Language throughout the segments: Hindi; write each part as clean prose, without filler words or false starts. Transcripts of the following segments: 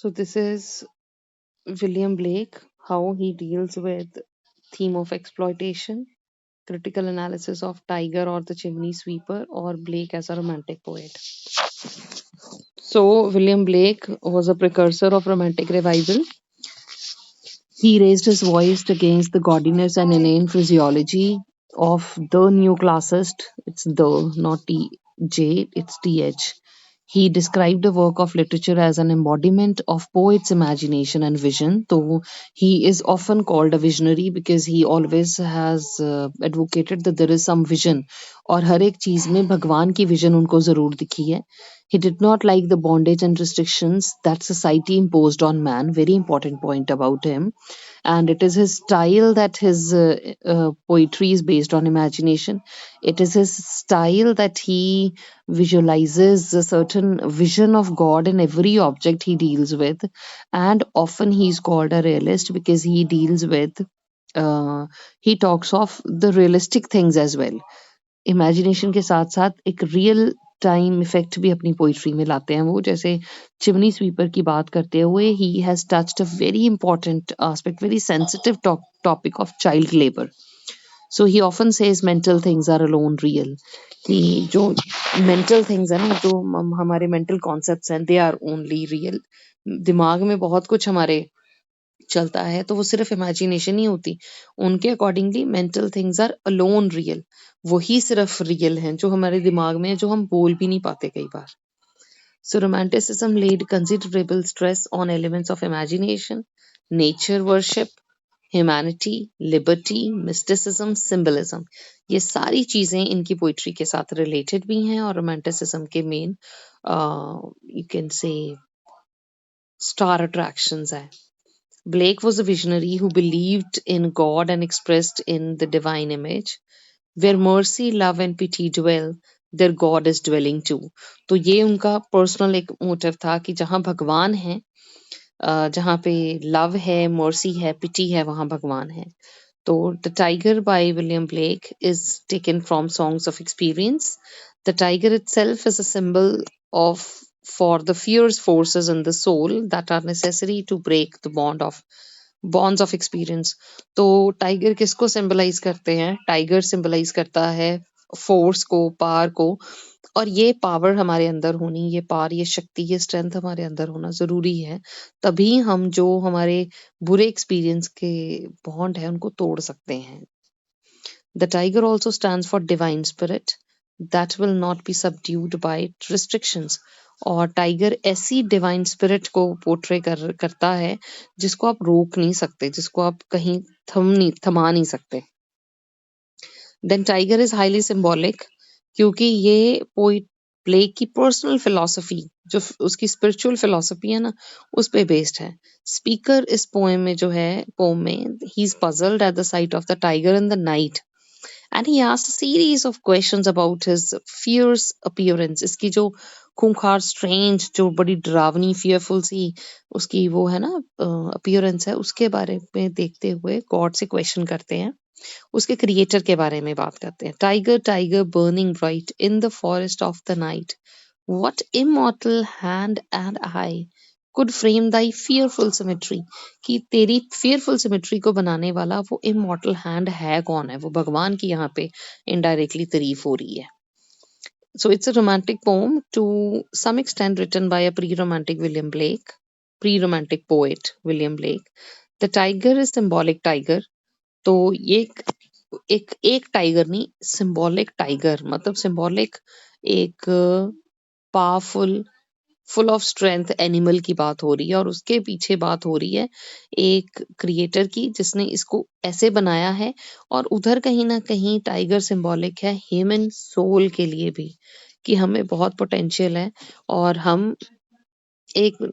So this is William Blake, how he deals with theme of exploitation, critical analysis of Tiger or the Chimney Sweeper, or Blake as a romantic poet. So William Blake was a precursor of romantic revival. He raised his voice against the gaudiness and inane physiology of the neoclassicist. It's the, not T-J, it's T-H. He described the work of literature as an embodiment of poet's imagination and vision. So he is often called a visionary because he always has advocated that there is some vision और हर एक चीज में भगवान की vision उनको जरूर दिखी है. He did not like the bondage and restrictions that society imposed on man. Very important point about him. And it is his style that his poetry is based on imagination. It is his style that he visualizes a certain vision of God in every object he deals with. And often he's called a realist because he deals with, he talks of the realistic things as well. Imagination के साथ-साथ एक रियल टाइम इफ़ेक्ट भी अपनी पोएट्री में लाते हैं वो, जैसे चिमनी स्वीपर की बात करते हुए he has touched a very important aspect, very sensitive topic of child labour. So he often says mental things are alone real, कि जो मेंटल थिंग्स है ना, जो हमारे मेंटल कॉन्सेप्ट्स हैं, दे आर ओनली रियल. दिमाग में बहुत कुछ हमारे चलता है तो वो सिर्फ इमेजिनेशन ही होती. उनके accordingly mental things are alone real. वही सिर्फ रियल हैं जो हमारे दिमाग में है, जो हम बोल भी नहीं पाते कई बार. So romanticism laid considerable stress on elements of imagination, nature worship, humanity, liberty, mysticism, symbolism. ये सारी चीजें इनकी पोइट्री के साथ रिलेटेड भी हैं और रोमांटिसिज्म के main you can say star attractions हैं. Blake was a visionary who believed in God and expressed in the divine image. Where mercy, love and pity dwell, there God is dwelling too. तो ये उनका पर्सनल एक मोटिव था कि जहाँ भगवान है, जहाँ पे लव है, मर्सी है, पिटी है, वहाँ भगवान है. तो the tiger by William Blake is taken from songs of experience. The tiger itself is a symbol of for the fierce forces in the soul that are necessary to break the bonds of experience. तो टाइगर किसको सिंबलाइज करते हैं? टाइगर सिंबलाइज करता है फोर्स को, पावर को. और ये पावर हमारे अंदर होनी, ये पावर, ये शक्ति, ये स्ट्रेंथ हमारे अंदर होना जरूरी है. तभी हम जो हमारे बुरे एक्सपीरियंस के बॉन्ड है उनको तोड़ सकते हैं. The tiger also stands for divine spirit that will not be subdued by restrictions. और टाइगर ऐसी डिवाइन स्पिरिट को पोर्ट्रे करता है जिसको आप रोक नहीं सकते, जिसको आप कहीं थमा नहीं सकते. Then tiger is highly symbolic क्योंकि ये पोइट ब्लेक की पर्सनल फिलॉसफी, जो उसकी स्पिरिचुअल फिलॉसफी है ना, उस पे बेस्ड है. स्पीकर इस पोएम में जो है, पोम में, he is puzzled at the sight of the tiger in the night and he asked a series of questions about his fierce appearance. इसकी जो खूंखार, स्ट्रेंज, जो बड़ी डरावनी, फियरफुल सी उसकी वो है ना अपीयरेंस है, उसके बारे में देखते हुए गॉड से क्वेश्चन करते हैं. उसके क्रिएटर के बारे में बात करते हैं. Tiger, tiger burning bright in the forest of the night, what immortal hand and I could frame Dai fearful symmetry. कि तेरी फियरफुल सिमेट्री को बनाने वाला वो इमॉर्टल हैंड है कौन है? वो भगवान की यहाँ पे इनडायरेक्टली तारीफ हो रही है. So it's a romantic poem to some extent written by a pre-romantic William Blake, pre-romantic poet William Blake. The tiger is symbolic tiger. तो ये एक टाइगर नहीं, सिंबॉलिक टाइगर, मतलब सिंबॉलिक एक powerful, full of strength animal की बात हो रही है. और उसके पीछे बात हो रही है एक क्रिएटर की जिसने इसको ऐसे बनाया है. और उधर कहीं ना कहीं टाइगर सिंबॉलिक है ह्यूमन सोल के लिए भी, कि हमें बहुत पोटेंशियल है और हम एक,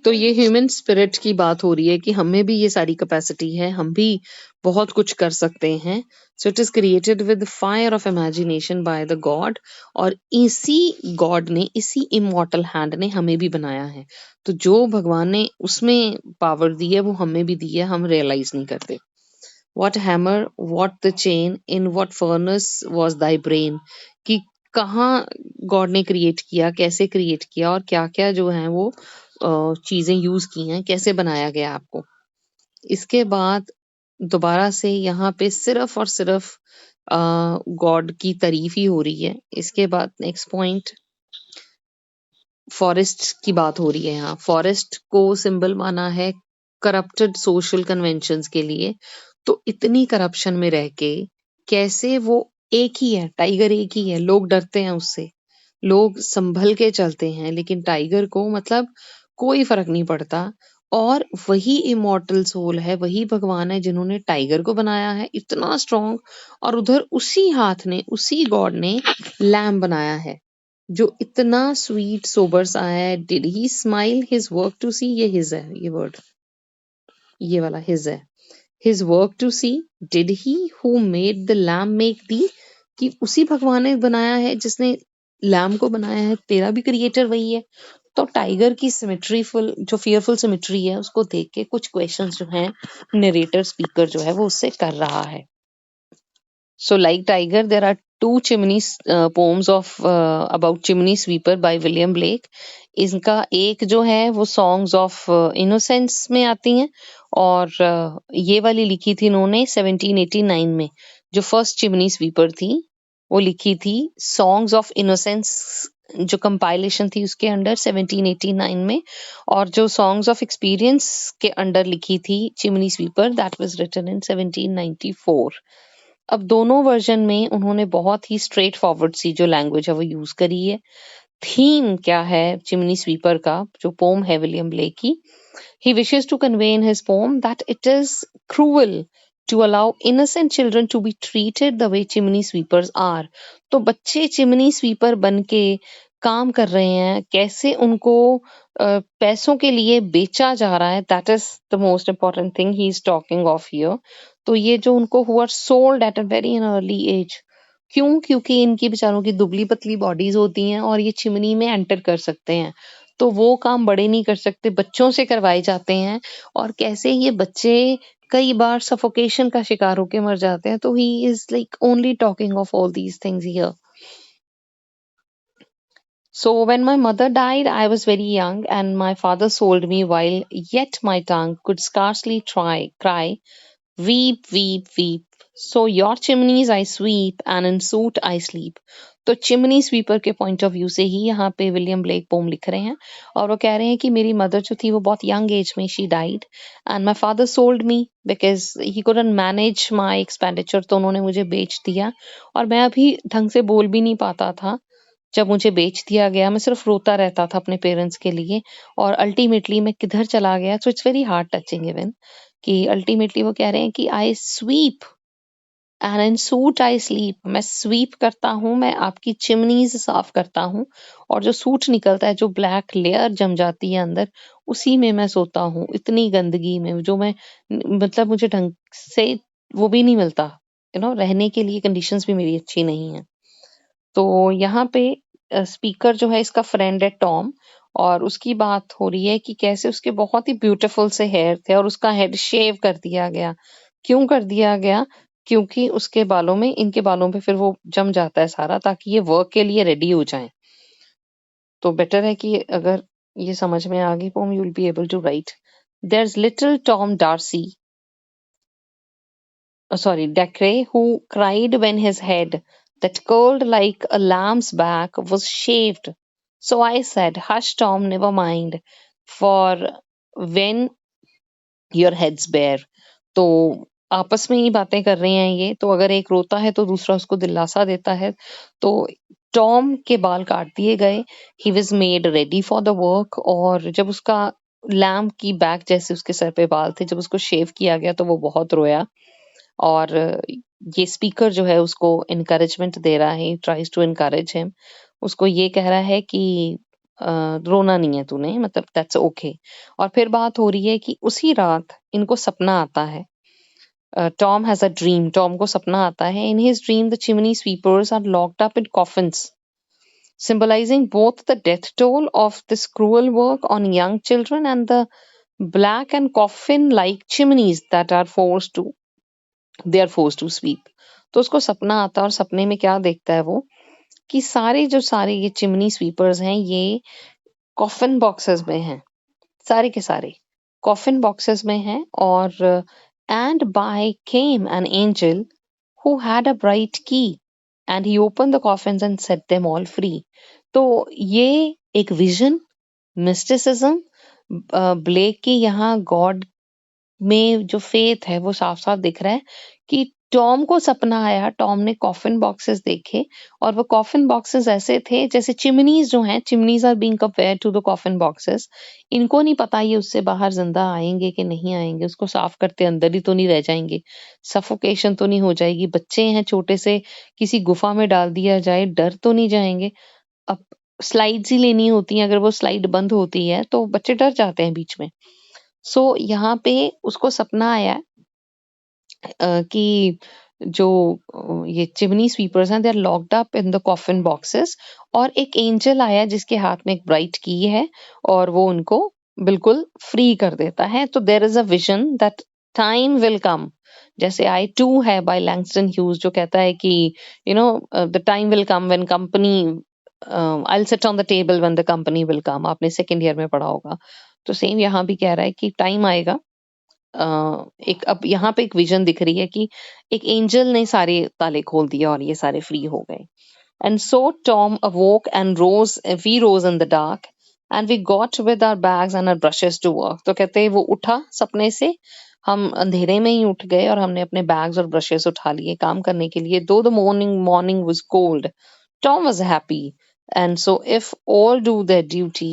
तो ये ह्यूमन स्पिरिट की बात हो रही है कि हमें भी ये सारी कैपेसिटी है, हम भी बहुत कुछ कर सकते हैं. So it is created with fire of imagination by the God. और इसी गॉड ने, इसी इमॉर्टल हैंड ने हमें भी बनाया है. तो जो भगवान ने उसमें पावर दी है वो हमें भी दी है, हम रियलाइज नहीं करते. What hammer, what the chain, in what furnace was thy brain? कि कहाँ गॉड ने क्रिएट किया, कैसे क्रिएट किया और क्या-क्या जो है वो चीजें यूज की हैं, कैसे बनाया गया आपको। इसके बाद दोबारा से यहाँ पे सिर्फ और सिर्फ गॉड की तारीफ ही हो रही है। इसके बाद नेक्स्ट पॉइंट फॉरेस्ट की बात हो रही है। यहाँ फॉरेस्ट को सिंबल माना है करप्टेड सोशल कन्वेंशंस के लिए। तो इतनी करप्शन में रह के कैसे वो एक ही है, टाइगर एक ही है, लोग डरते हैं उससे, लोग संभल के चलते हैं, लेकिन टाइगर को मतलब कोई फर्क नहीं पड़ता। और वही इमॉर्टल सोल है, वही भगवान है जिन्होंने टाइगर को बनाया है इतना स्ट्रॉन्ग, और उधर उसी हाथ ने, उसी गॉड ने लैम बनाया है जो इतना स्वीट सोबर सा है। Did he smile his work to see, ये हिज है, ये वर्ड, ये वाला हिज है। His work to see, did he who made the lamb make thee, कि उसी भगवान ने बनाया है जिसने लैम को बनाया है, तेरा भी क्रिएटर वही है। तो टाइगर की सिमेट्रीफुल, जो फियरफुल सिमेट्री है, उसको देख के कुछ क्वेश्चंस जो हैं नरेटर स्पीकर जो है वो उससे कर रहा है। So, like Tiger, there are two poems of about chimney sweeper by William Blake. इनका एक जो है वो सॉन्ग्स ऑफ इनोसेंस में आती हैं, और ये वाली लिखी थी इन्होंने 1789 में। जो फर्स्ट चिमनी स्वीपर थी वो लिखी थी सॉन्ग्स ऑफ इनोसेंस, जो कंपाइलेशन थी उसके अंडर 1789 में। और जो सॉन्ग्स ऑफ एक्सपीरियंस के अंडर लिखी थी chimney sweeper, that was written in 1794। अब दोनों वर्जन में उन्होंने बहुत ही स्ट्रेट फॉरवर्ड सी जो लैंग्वेज है वो यूज करी है। थीम क्या है चिमनी स्वीपर का, जो पोम है विलियम ब्लेक की, he wishes to convey in his poem that it is cruel to allow innocent children to be treated the way chimney sweepers are। तो बच्चे चिमनी स्वीपर बन के काम कर रहे हैं, कैसे उनको पैसों के लिए बेचा जा रहा है, that is the most important thing he is talking of here. तो ये जो उनको हुआ sold at a very an early age, क्यों? क्योंकि इनकी बेचारों की दुबली पतली बॉडीज होती हैं और ये चिमनी में एंटर कर सकते हैं, तो वो काम बड़े नहीं कर सकते, बच्चों से करवाए जाते हैं। और कैसे ये बच्चे कई बार सफोकेशन का शिकार होके मर जाते हैं। तो he is like only talking of all these things here. So when my mother died, I was very young, and my father sold me while yet my tongue could scarcely cry. Weep, weep, weep. So your chimneys I sweep, and in soot I sleep. तो चिमनी स्वीपर के पॉइंट ऑफ व्यू से ही यहाँ पे विलियम ब्लेक पोम लिख रहे हैं, और वो कह रहे हैं कि मेरी मदर जो थी वो बहुत यंग एज में she died, and my father sold me because he couldn't manage my expenditure. तो उन्होंने मुझे बेच दिया, और मैं अभी ढंग से बोल भी नहीं पाता था जब मुझे बेच दिया गया। मैं सिर्फ रोता रहता था अपने पेरेंट्स के लिए, और अल्टीमेटली मैं किधर चला गया। So it's very heart touching even, कि अल्टीमेटली वो कह रहे हैं कि I sweep and in soot I sleep. मैं स्वीप करता हूँ, मैं आपकी चिमनीज साफ करता हूँ, और जो सूट निकलता है, जो ब्लैक लेयर जम जाती है अंदर, उसी में मैं सोता हूँ, इतनी गंदगी में, जो मैं मतलब मुझे ढंग से वो भी नहीं मिलता, रहने के लिए कंडीशंस भी मेरी अच्छी नहीं है। तो यहाँ पे स्पीकर जो है इसका फ्रेंड है टॉम, और उसकी बात हो रही है कि कैसे उसके बहुत ही ब्यूटीफुल से हेयर थे और उसका हेड शेव कर दिया गया। क्यों कर दिया गया? क्योंकि उसके बालों में, इनके बालों पे फिर वो जम जाता है सारा, ताकि ये वर्क के लिए रेडी हो जाएं। तो बेटर है कि अगर ये समझ में आ गई poem, you will be able to write. There is little Tom Darcy, sorry, Dacre, who cried when his head, that curled like a lamb's back, was shaved. So I said, hush, Tom, never mind, for when your head's bare. तो आपस में ही बातें कर रहे हैं ये, तो अगर एक रोता है तो दूसरा उसको दिलासा देता है। तो टॉम के बाल काट दिए गए, he was made ready for the work, और जब उसका लैम्प की बैक जैसे उसके सर पे बाल थे, जब उसको शेव किया गया तो वो बहुत रोया। और ये स्पीकर जो है उसको इनकरेजमेंट दे रहा है, ट्राइज टू इनकरेज हिम। उसको ये कह रहा है कि रोना नहीं है तूने, मतलब दैट्स ओके। और फिर बात हो रही है कि उसी रात इनको सपना आता है। Tom has a dream, Tom को सपना आता है, in his dream the chimney sweepers are locked up in coffins, symbolizing both the death toll of this cruel work on young children and the black and coffin like chimneys that are they are forced to sweep। तो उसको सपना आता है, और सपने में क्या देखता है वो, कि सारे ये चिमनी स्वीपर्स हैं, ये कॉफिन बॉक्सेस में हैं, सारे के सारे कॉफिन बॉक्सेस में हैं। और and by came an angel who had a bright key and he opened the coffins and set them all free. तो ये एक विजन, मिस्टिसिज्म, ब्लेक की यहाँ गॉड में जो फेथ है वो साफ साफ दिख रहा है कि टॉम को सपना आया, टॉम ने कॉफिन बॉक्सेस देखे और वो कॉफिन बॉक्सेस ऐसे थे जैसे चिमनीज जो हैं, chimneys are being compared to the coffin boxes. इनको नहीं पता ये उससे बाहर जिंदा आएंगे कि नहीं आएंगे, उसको साफ करते अंदर ही तो नहीं रह जाएंगे, सफोकेशन तो नहीं हो जाएगी, बच्चे हैं छोटे से, किसी गुफा में डाल दिया जाए डर तो नहीं जाएंगे। अब स्लाइड्स ही लेनी होती हैं, अगर वो स्लाइड बंद होती है तो बच्चे डर जाते हैं बीच में। सो यहाँ पे उसको सपना आया कि जो ये चिमनी स्वीपर्स हैं, they are locked up in the coffin boxes, और एक एंजल आया जिसके हाथ में एक ब्राइट की है और वो उनको बिल्कुल फ्री कर देता है। तो there is a vision that time will come, जैसे आई टू है बाय लैंगस्टन ह्यूज जो कहता है कि you know the time will come when company I will sit on the table when the company will come, आपने सेकंड ईयर में पढ़ा होगा। तो सेम यहाँ भी कह रहा है कि टाइम आएगा। एक अब यहाँ पे एक विजन दिख रही है कि एक एंजल ने सारे ताले खोल दिए और ये सारे फ्री हो गए। And so Tom awoke and rose, we rose in the dark and we got with our bags and our brushes to work. तो कहते हैं वो उठा सपने से, हम अंधेरे में ही उठ गए और हमने अपने बैग्स और ब्रशेस उठा लिए काम करने के लिए। दो the morning was cold, Tom was happy, and so if all do their duty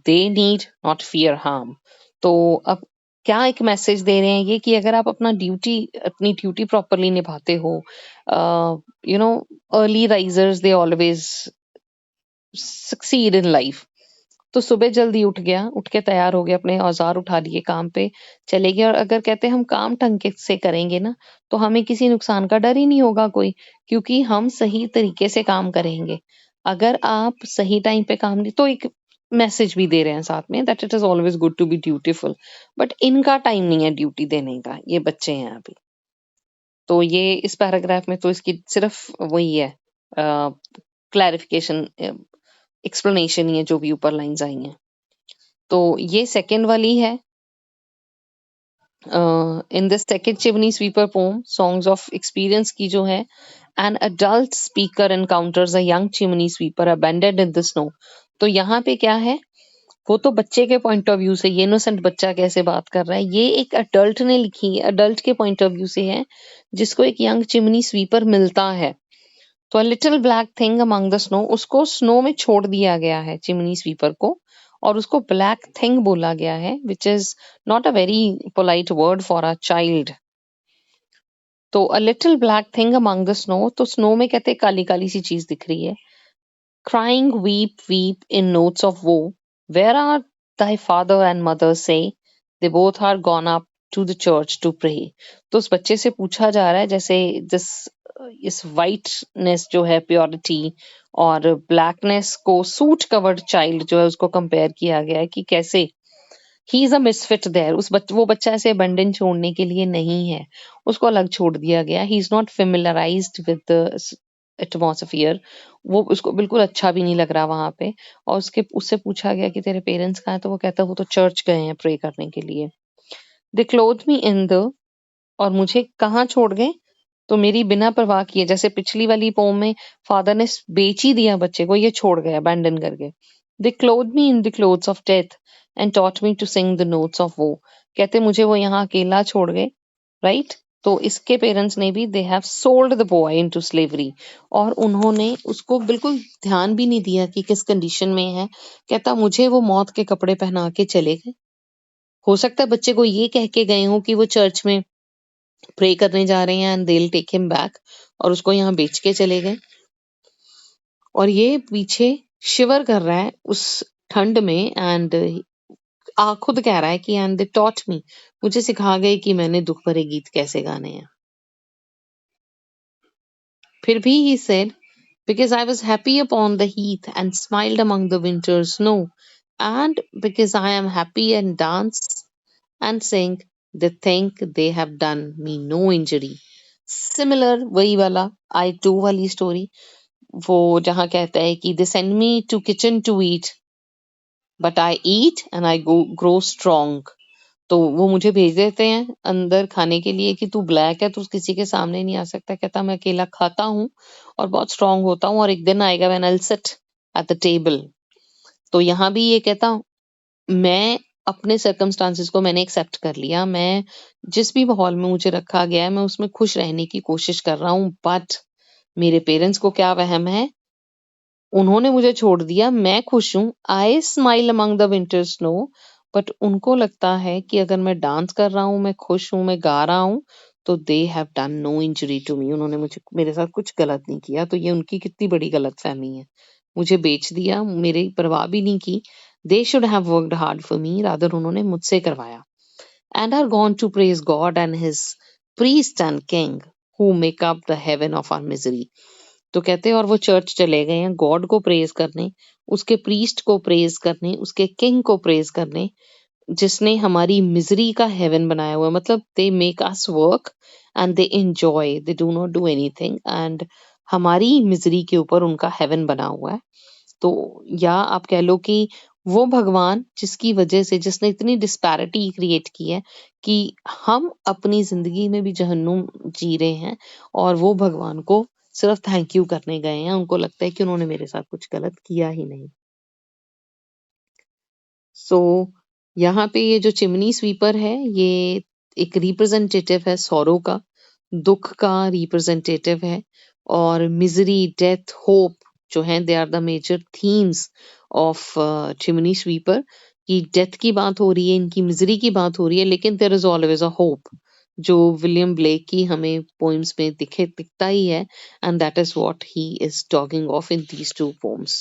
they need not fear harm. तो अब क्या एक मैसेज दे रहे हैं ये कि अगर आप अपनी ड्यूटी प्रॉपरली निभाते हो, you know early risers they always succeed in life. तो सुबह जल्दी उठ गया, उठ के तैयार हो गया, अपने औजार उठा लिए, काम पे चले गए। और अगर कहते हैं हम काम ढंग से करेंगे ना तो हमें किसी नुकसान का डर ही नहीं होगा कोई, क्योंकि हम सही तरीके से काम करेंगे। अगर आप सही टाइम पे काम नहीं, तो एक मैसेज भी दे रहे हैं साथ में that it is always good to be dutiful. But इनका टाइम नहीं है ड्यूटी देने का, ये बच्चे हैं अभी। तो ये इस पैराग्राफ में तो इसकी सिर्फ वही है, क्लैरिफिकेशन, एक्सप्लेनेशन ही है जो भी ऊपर लाइंस आई हैं। तो ये सेकंड वाली है। In this second chimney sweeper poem songs of experience की जो है, an adult speaker encounters a young chimney sweeper abandoned in the snow. तो यहाँ पे क्या है, वो तो बच्चे के पॉइंट ऑफ व्यू से, ये इनोसेंट बच्चा कैसे बात कर रहा है, ये एक अडल्ट ने लिखी है, अडल्ट के पॉइंट ऑफ व्यू से है, जिसको एक यंग चिमनी स्वीपर मिलता है। तो little black thing among the snow, उसको स्नो में छोड़ दिया गया है चिमनी स्वीपर को, और उसको ब्लैक थिंग बोला गया है, which is not a very polite word for a child. तो a little black thing among the snow, तो स्नो में कहते हैं काली काली सी चीज दिख रही है। Crying, weep, weep in notes of woe. Where are thy father and mother? Say, they both are gone up to the church to pray. तो उस बच्चे से पूछा जा रहा है, जैसे जिस इस वाइटनेस जो है, प्योरिटी, और ब्लैकनेस को सूट कवर्ड चाइल्ड जो है उसको कंपेयर किया गया है कि कैसे he is a misfit there. वो बच्चा ऐसे अबंडन छोड़ने के लिए नहीं है, उसको अलग छोड़ दिया गया। He is not familiarised with the atmosphere, वो उसको बिल्कुल अच्छा भी नहीं लग रहा वहां पे। और उससे पूछा गया कि तेरे पेरेंट्स कहाँ हैं, तो वो कहता है वो तो चर्च गए हैं प्रे करने के लिए। दे क्लोथ मी इन द, और मुझे कहाँ छोड़ गए, तो मेरी बिना परवाह किए, जैसे पिछली वाली पोम में फादर ने बेच ही दिया बच्चे को, ये छोड़ गया अबैंडन करके। They clothe me in the clothes of death and taught me to sing the notes of woe. कहते मुझे वो यहाँ अकेला छोड़ गए, राइट। तो इसके पेरेंट्स ने भी, they have sold the boy into slavery, और उन्होंने उसको बिल्कुल ध्यान भी नहीं दिया कि किस कंडीशन में है। कहता मुझे वो मौत के कपड़े पहना के चले गए। हो सकता है बच्चे को ये कह के गए हो कि वो चर्च में प्रे करने जा रहे हैं and they will take him back, और उसको यहाँ बेच के चले गए। और ये पीछे शिवर कर रहा है उस ठंड में, एंड खुद कह रहा है कि एंड दे टॉट मी, मुझे सिखा गए कि मैंने दुख भरे गीत कैसे गाने हैं। फिर भी he said, because I was happy upon the heath and smiled among the winter's snow, and because I am happy and dance and sing, they think they have done me no injury. Similar वही वाला I too वाली story, वो जहाँ कहता है कि they send me to kitchen to eat but I eat and I grow strong. तो वो मुझे भेज देते हैं अंदर खाने के लिए कि तू ब्लैक है, तू किसी के सामने नहीं आ सकता। कहता मैं अकेला खाता हूँ और बहुत स्ट्रांग होता हूँ और एक दिन आएगा when I will sit at the table. तो यहाँ भी ये कहता हूँ, मैं अपने सर्कमस्टांसेस को मैंने एक्सेप्ट कर लिया। मैं जिस भी माहौल में मुझे रखा गया है मैं उसमें खुश रहने की कोशिश कर रहा हूँ। बट मेरे पेरेंट्स को क्या वहम है, उन्होंने मुझे छोड़ दिया, मैं खुश हूँ। आई smile among the winter snow, but उनको लगता है कि अगर मैं डांस कर रहा हूँ, मैं खुश हूँ, मैं गा रहा हूँ, तो they have done no injury to me. उन्होंने मुझे मेरे साथ कुछ गलत नहीं किया। तो ये उनकी कितनी बड़ी गलतफहमी है। मुझे बेच दिया, मेरी परवाह भी नहीं की। They should have worked hard for me, rather उन्होंने मुझसे करवाया। And are gone to praise God and his priest and king who make up the heaven of our misery. तो कहते हैं और वो चर्च चले गए हैं गॉड को प्रेज करने, उसके प्रीस्ट को प्रेज करने, उसके किंग को प्रेज करने, जिसने हमारी मिजरी का हेवन बनाया हुआ है। मतलब they make us work and they enjoy, they do not do anything, and हमारी मिजरी के ऊपर उनका हेवन बना हुआ है। तो या आप कह लो कि वो भगवान जिसकी वजह से, जिसने इतनी डिस्पैरिटी क्रिएट की है कि हम अपनी जिंदगी में भी जहन्नुम जी रहे हैं, और वो भगवान को सिर्फ थैंक यू करने गए हैं। उनको लगता है कि उन्होंने मेरे साथ कुछ गलत किया ही नहीं। सो यहाँ पे ये जो चिमनी स्वीपर है, ये एक रिप्रेजेंटेटिव है सौरों का, दुख का रिप्रेजेंटेटिव है। और मिजरी, डेथ, होप जो है, they are the major themes of chimney sweeper. की डेथ की बात हो रही है, इनकी मिजरी की बात हो रही है, लेकिन there is always a hope, जो विलियम ब्लेक की हमें पोइम्स में दिखता ही है। And that is what he is talking of in these two poems.